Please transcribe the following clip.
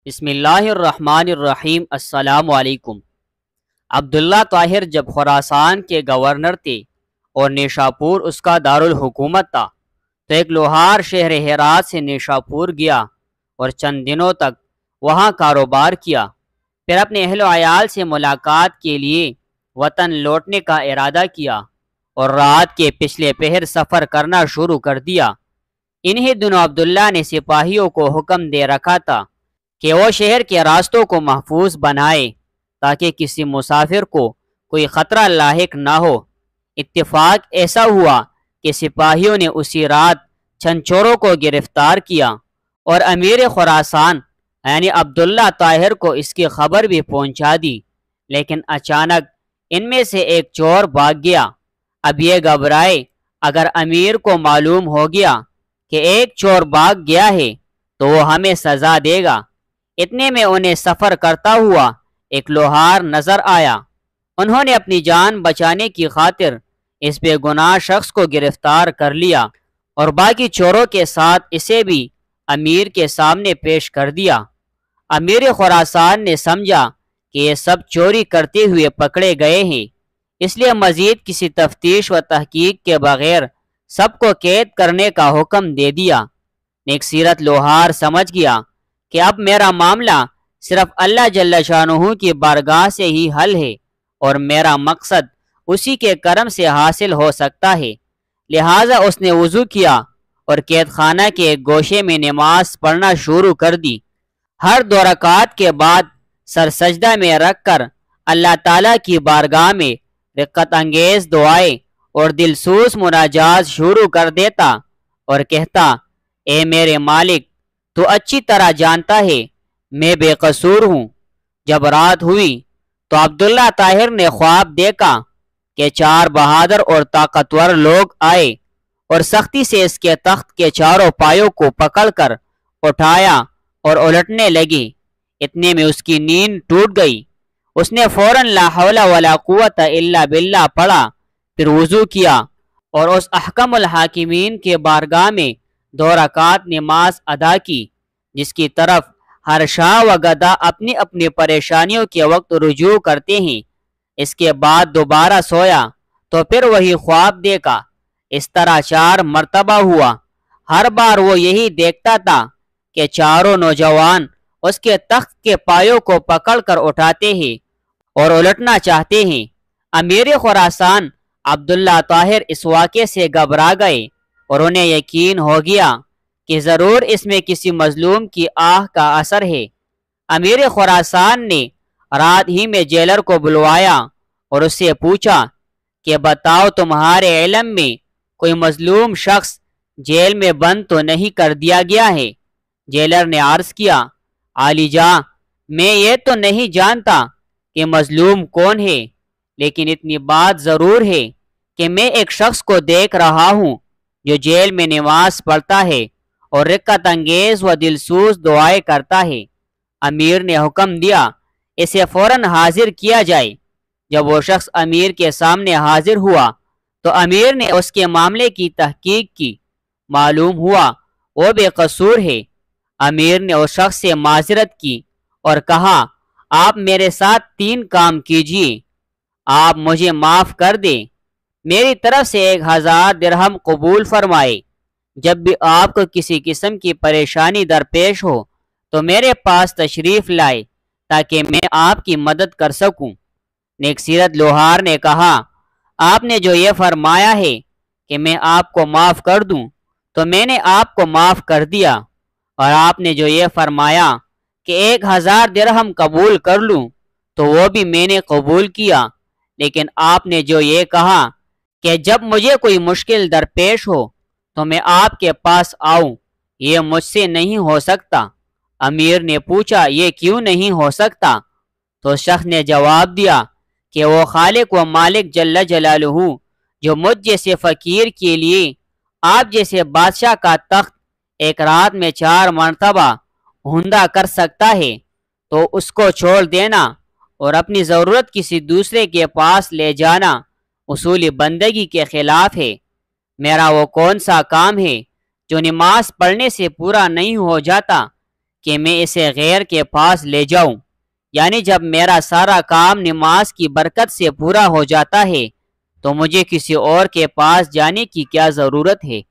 بسم اللہ الرحمن الرحیم۔ السلام علیکم۔ عبداللہ طاہر جب خراسان کے گورنر تھے اور نیشاپور اس کا دارالحکومت تھا تو ایک لوہار شہر ہرات سے نیشاپور گیا اور چند دنوں تک وہاں کاروبار کیا، پھر اپنے اہل و عیال سے ملاقات کے لیے وطن لوٹنے کا ارادہ کیا اور رات کے پچھلے پہر سفر کرنا شروع کر دیا۔ انہی دنوں عبداللہ نے سپاہیوں کو حکم دے رکھا تھا کہ وہ شہر کے راستوں کو محفوظ بنائے تاکہ کسی مسافر کو کوئی خطرہ لاحق نہ ہو۔ اتفاق ایسا ہوا کہ سپاہیوں نے اسی رات چند چوروں کو گرفتار کیا اور امیر خراسان یعنی عبداللہ طاہر کو اس کی خبر بھی پہنچا دی، لیکن اچانک ان میں سے ایک چور بھاگ گیا۔ اب یہ گھبرائے اگر امیر کو معلوم ہو گیا کہ ایک چور بھاگ گیا ہے تو وہ ہمیں سزا دے گا۔ اتنے میں انہیں سفر کرتا ہوا ایک لوہار نظر آیا۔ انہوں نے اپنی جان بچانے کی خاطر اس بے گناہ شخص کو گرفتار کر لیا اور باقی چوروں کے ساتھ اسے بھی امیر کے سامنے پیش کر دیا۔ امیر خراسان نے سمجھا کہ یہ سب چوری کرتے ہوئے پکڑے گئے ہیں، اس لیے مزید کسی تفتیش و تحقیق کے بغیر سب کو قید کرنے کا حکم دے دیا۔ نیک سیرت لوہار سمجھ گیا کہ اب میرا معاملہ صرف اللہ جل شانہ کی بارگاہ سے ہی حل ہے اور میرا مقصد اسی کے کرم سے حاصل ہو سکتا ہے، لہٰذا اس نے وضو کیا اور قید خانہ کے ایک گوشے میں نماز پڑھنا شروع کر دی۔ ہر 2 رکعت کے بعد سر سجدہ میں رکھ کر اللہ تعالیٰ کی بارگاہ میں رقت انگیز دعائیں اور دلسوز مناجات شروع کر دیتا اور کہتا، اے میرے مالک، تو اچھی طرح جانتا ہے میں بے قصور ہوں۔ جب رات ہوئی تو عبداللہ طاہر نے خواب دیکھا کہ 4 بہادر اور طاقتور لوگ آئے اور سختی سے اس کے تخت کے چاروں پایوں کو پکڑ کر اٹھایا اور الٹنے لگے۔ اتنے میں اس کی نیند ٹوٹ گئی۔ اس نے فوراً لا حول ولا قوت الا باللہ پڑھا، پھر وضو کیا اور اس احکم الحاکمین کے بارگاہ میں 2 رکعت نماز ادا کی جس کی طرف ہر شاہ و گدا اپنی اپنی پریشانیوں کے وقت رجوع کرتے ہیں۔ اس کے بعد دوبارہ سویا تو پھر وہی خواب دیکھا۔ اس طرح 4 مرتبہ ہوا۔ ہر بار وہ یہی دیکھتا تھا کہ چاروں نوجوان اس کے تخت کے پایوں کو پکڑ کر اٹھاتے ہیں اور الٹنا چاہتے ہیں۔ امیر خراسان عبداللہ طاہر اس واقعے سے گھبرا گئے اور انہیں یقین ہو گیا کہ ضرور اس میں کسی مظلوم کی آہ کا اثر ہے۔ امیر خراسان نے رات ہی میں جیلر کو بلوایا اور اس سے پوچھا کہ بتاؤ، تمہارے علم میں کوئی مظلوم شخص جیل میں بند تو نہیں کر دیا گیا ہے؟ جیلر نے عرض کیا، عالی جاں، میں یہ تو نہیں جانتا کہ مظلوم کون ہے، لیکن اتنی بات ضرور ہے کہ میں ایک شخص کو دیکھ رہا ہوں جو جیل میں نماز پڑھتا ہے اور رقت انگیز و دلسوز دعائیں کرتا ہے۔ امیر نے حکم دیا اسے فوراً حاضر کیا جائے۔ جب وہ شخص امیر کے سامنے حاضر ہوا تو امیر نے اس کے معاملے کی تحقیق کی۔ معلوم ہوا وہ بے قصور ہے۔ امیر نے اس شخص سے معذرت کی اور کہا، آپ میرے ساتھ 3 کام کیجئے۔ آپ مجھے معاف کر دیں، میری طرف سے 1000 درہم قبول فرمائے۔ جب بھی آپ کو کسی قسم کی پریشانی درپیش ہو تو میرے پاس تشریف لائے تاکہ میں آپ کی مدد کر سکوں۔ نیک سیرت لوہار نے کہا، آپ نے جو یہ فرمایا ہے کہ میں آپ کو معاف کر دوں تو میں نے آپ کو معاف کر دیا، اور آپ نے جو یہ فرمایا کہ 1000 درہم قبول کر لوں تو وہ بھی میں نے قبول کیا، لیکن آپ نے جو یہ کہا کہ جب مجھے کوئی مشکل درپیش ہو تو میں آپ کے پاس آؤں، یہ مجھ سے نہیں ہو سکتا۔ امیر نے پوچھا، یہ کیوں نہیں ہو سکتا؟ تو شخص نے جواب دیا کہ وہ خالق و مالک جل جلالہ جو مجھ جیسے فقیر کے لیے آپ جیسے بادشاہ کا تخت ایک رات میں 4 مرتبہ ہوندا کر سکتا ہے تو اس کو چھوڑ دینا اور اپنی ضرورت کسی دوسرے کے پاس لے جانا اصول بندگی کے خلاف ہے۔ میرا وہ کون سا کام ہے جو نماز پڑھنے سے پورا نہیں ہو جاتا کہ میں اسے غیر کے پاس لے جاؤں، یعنی جب میرا سارا کام نماز کی برکت سے پورا ہو جاتا ہے تو مجھے کسی اور کے پاس جانے کی کیا ضرورت ہے۔